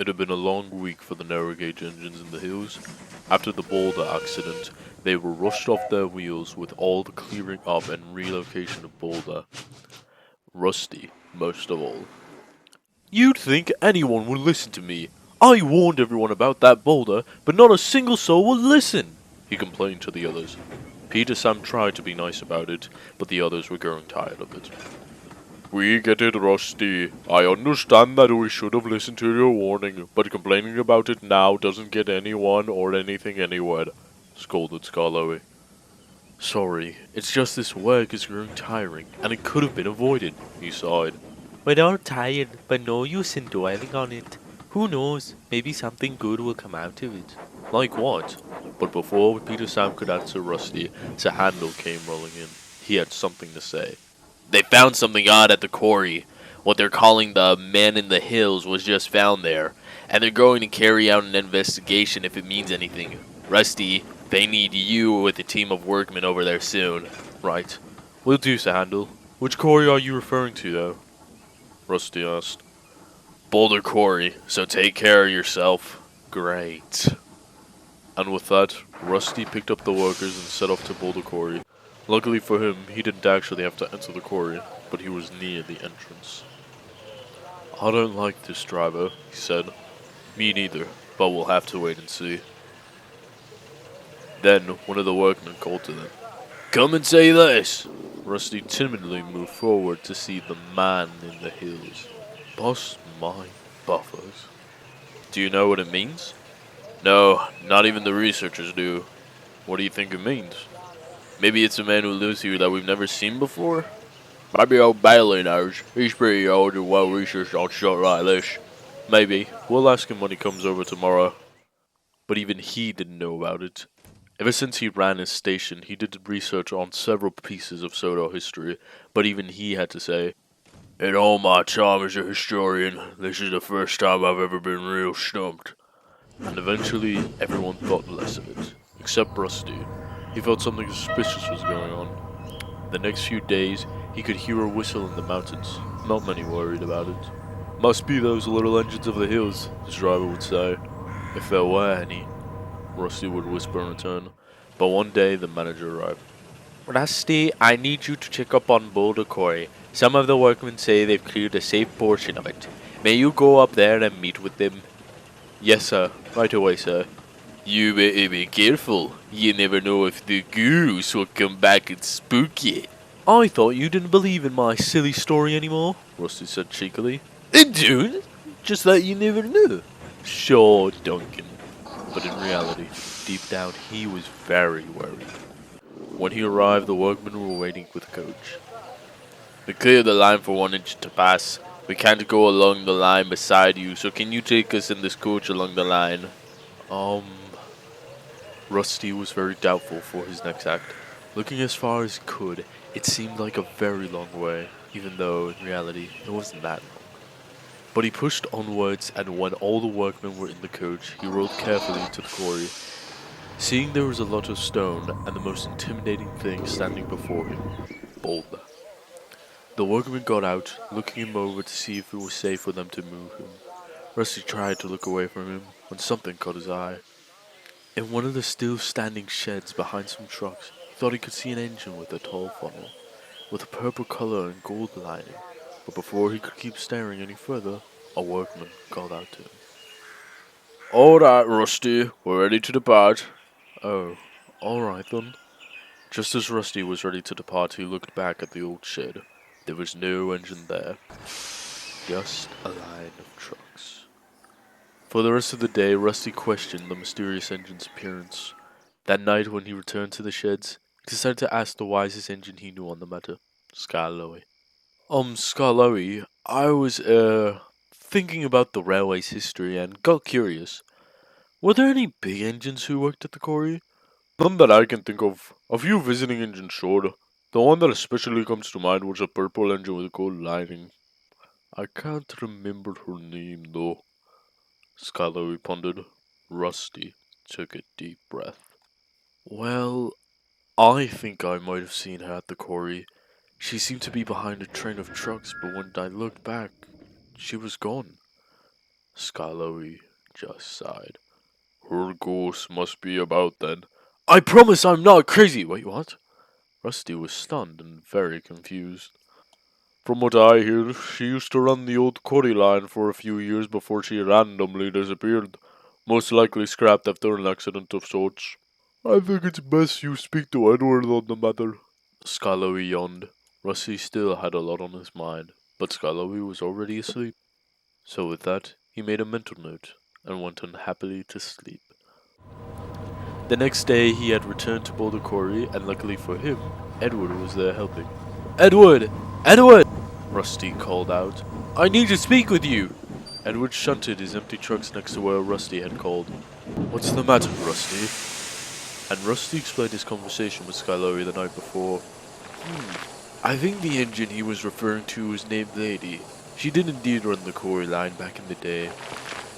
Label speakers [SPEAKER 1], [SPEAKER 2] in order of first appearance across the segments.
[SPEAKER 1] It had been a long week for the narrow gauge engines in the hills. After the Boulder accident, they were rushed off their wheels with all the clearing up and relocation of Boulder. Rusty, most of all. You'd think anyone would listen to me. I warned everyone about that boulder, but not a single soul would listen, he complained to the others. Pete and Sam tried to be nice about it, but the others were growing tired of it. We get it, Rusty. I understand that we should have listened to your warning, but complaining about it now doesn't get anyone or anything anywhere, scolded Scarlowy. Sorry, it's just this work is growing tiring, and it could have been avoided, he sighed. We're all tired, but no use in dwelling on it. Who knows, maybe something good will come out of it. Like what? But before Peter Sam could answer Rusty, Sahandel came rolling in. He had something to say. They found something odd at the quarry. What they're calling the man in the hills was just found there, and they're going to carry out an investigation if it means anything. Rusty, they need you with a team of workmen over there soon. Right. Will do, Sahandel. Which quarry are you referring to, though? Rusty asked. Boulder Quarry, so take care of yourself. Great. And with that, Rusty picked up the workers and set off to Boulder Quarry. Luckily for him, he didn't actually have to enter the quarry, but he was near the entrance. I don't like this driver, he said. Me neither, but we'll have to wait and see. Then, one of the workmen called to them. Come and say this! Rusty timidly moved forward to see the man in the hills. Bust my buffers. Do you know what it means? No, not even the researchers do. What do you think it means? Maybe it's a man who lives here that we've never seen before? Maybe old Bailey knows. He's pretty old and well researched on shit like this. Maybe. We'll ask him when he comes over tomorrow. But even he didn't know about it. Ever since he ran his station, he did research on several pieces of Soto history, but even he had to say, in all my time as a historian, this is the first time I've ever been real stumped. And eventually, everyone thought less of it, except Rusty. He felt something suspicious was going on. The next few days, he could hear a whistle in the mountains. Not many worried about it. Must be those little engines of the hills, his driver would say. If there were any, Rusty would whisper in return. But one day, the manager arrived. Rusty, I need you to check up on Boulder Quarry. Some of the workmen say they've cleared a safe portion of it. May you go up there and meet with them? Yes, sir. Right away, sir. You better be careful. You never know if the goose will come back and spook you. I thought you didn't believe in my silly story anymore, Rusty said cheekily. I don't. Just that you never know. Sure, Duncan. But in reality, deep down, he was very worried. When he arrived, the workmen were waiting with the coach. We cleared the line for 1 inch to pass. We can't go along the line beside you, so can you take us in this coach along the line? Rusty was very doubtful for his next act. Looking as far as he could, it seemed like a very long way, even though, in reality, it wasn't that long. But he pushed onwards, and when all the workmen were in the coach, he rode carefully to the quarry. Seeing there was a lot of stone, and the most intimidating thing standing before him, Boulder. The workman got out, looking him over to see if it was safe for them to move him. Rusty tried to look away from him, when something caught his eye. In one of the still-standing sheds behind some trucks, he thought he could see an engine with a tall funnel, with a purple color and gold lining. But before he could keep staring any further, a workman called out to him. All right, Rusty, we're ready to depart. Oh, all right then. Just as Rusty was ready to depart, he looked back at the old shed. There was no engine there, just a line of trucks. For the rest of the day, Rusty questioned the mysterious engine's appearance. That night, when he returned to the sheds, he decided to ask the wisest engine he knew on the matter, Scarlowy. Scarlowy, I was, thinking about the railway's history and got curious. Were there any big engines who worked at the quarry? None that I can think of. A few visiting engines, sure. The one that especially comes to mind was a purple engine with a gold lining. I can't remember her name, though. Scarlowy pondered. Rusty took a deep breath. Well, I think I might have seen her at the quarry. She seemed to be behind a train of trucks, but when I looked back, she was gone. Skarloey just sighed. Her ghost must be about then. I promise I'm not crazy! Wait, what? Rusty was stunned and very confused. From what I hear, she used to run the old quarry line for a few years before she randomly disappeared. Most likely scrapped after an accident of sorts. I think it's best you speak to Edward on the matter. Skarloey yawned. Rusty still had a lot on his mind, but Skarloey was already asleep. So with that, he made a mental note and went unhappily to sleep. The next day he had returned to Boulder Quarry, and luckily for him, Edward was there helping. Edward! Edward! Rusty called out. I need to speak with you! Edward shunted his empty trucks next to where Rusty had called. What's the matter, Rusty? And Rusty explained his conversation with Skarloey the night before. I think the engine he was referring to was named Lady. She did indeed run the quarry line back in the day.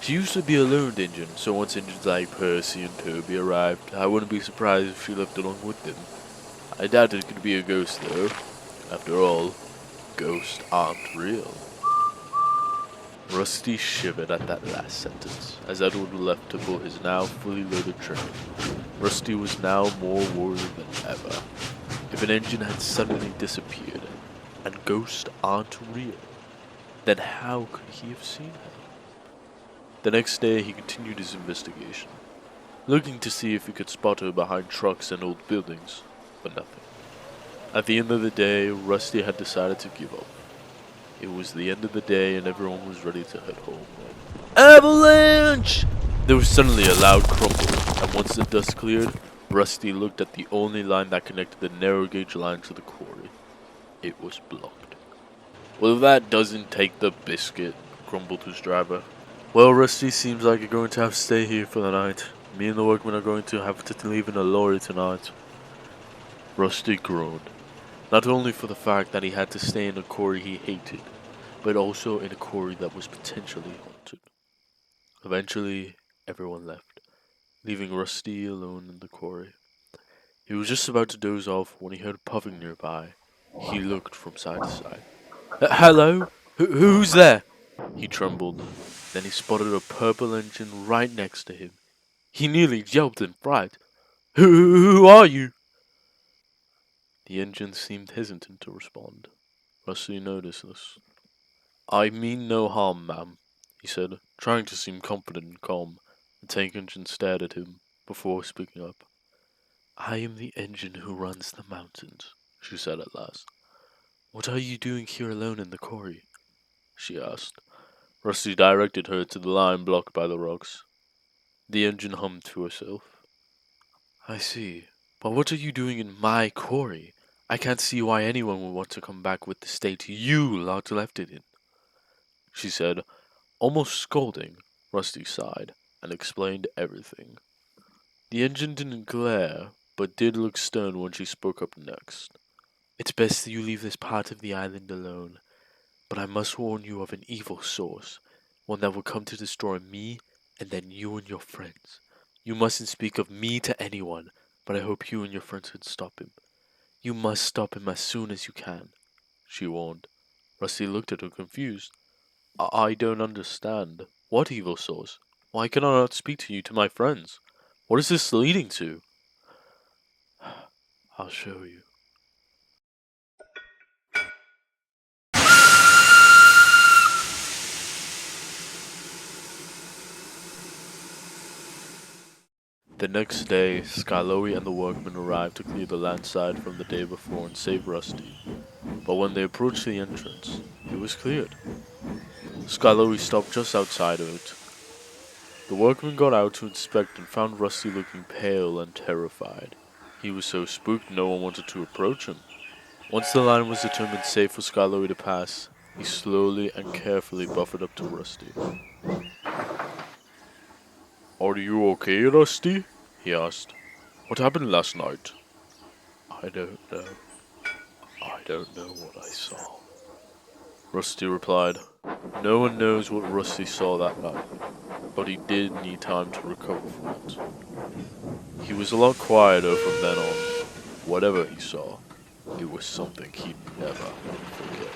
[SPEAKER 1] She used to be a loaned engine, so once engines like Percy and Toby arrived, I wouldn't be surprised if she left along with them. I doubt it could be a ghost, though. After all, ghosts aren't real. Rusty shivered at that last sentence, as Edward left to pull his now fully loaded train. Rusty was now more worried than ever. If an engine had suddenly disappeared, and ghosts aren't real, then how could he have seen her? The next day he continued his investigation, looking to see if he could spot her behind trucks and old buildings, but nothing. At the end of the day, Rusty had decided to give up. It was the end of the day and everyone was ready to head home. Avalanche! There was suddenly a loud crumble, and once the dust cleared, Rusty looked at the only line that connected the narrow gauge line to the quarry. It was blocked. Well, that doesn't take the biscuit, grumbled his driver. Well, Rusty, seems like you're going to have to stay here for the night. Me and the workmen are going to have to leave in a lorry tonight. Rusty groaned. Not only for the fact that he had to stay in a quarry he hated, but also in a quarry that was potentially haunted. Eventually, everyone left, leaving Rusty alone in the quarry. He was just about to doze off when he heard puffing nearby. He looked from side to side. Hello? Who's there? He trembled. Then he spotted a purple engine right next to him. He nearly yelped in fright. Who are you? The engine seemed hesitant to respond. Rusty noticed this. I mean no harm, ma'am, he said, trying to seem confident and calm. The tank engine stared at him before speaking up. I am the engine who runs the mountains, she said at last. What are you doing here alone in the quarry? She asked. Rusty directed her to the line blocked by the rocks. The engine hummed to herself. I see. But what are you doing in my quarry? I can't see why anyone would want to come back with the state you lot left it in, she said, almost scolding. Rusty sighed and explained everything. The engine didn't glare, but did look stern when she spoke up next. It's best that you leave this part of the island alone, but I must warn you of an evil source, one that will come to destroy me and then you and your friends. You mustn't speak of me to anyone, but I hope you and your friends can stop him. You must stop him as soon as you can, she warned. Rusty looked at her confused. I don't understand. What evil source? Why can I not speak to you to my friends? What is this leading to? I'll show you. The next day, Skarloey and the workmen arrived to clear the landside from the day before and save Rusty. But when they approached the entrance, it was cleared. Skarloey stopped just outside of it. The workmen got out to inspect and found Rusty looking pale and terrified. He was so spooked no one wanted to approach him. Once the line was determined safe for Skarloey to pass, he slowly and carefully buffered up to Rusty. Are you okay, Rusty? He asked. What happened last night? I don't know. I don't know what I saw, Rusty replied. No one knows what Rusty saw that night, but he did need time to recover from it. He was a lot quieter from then on. Whatever he saw, it was something he'd never forget.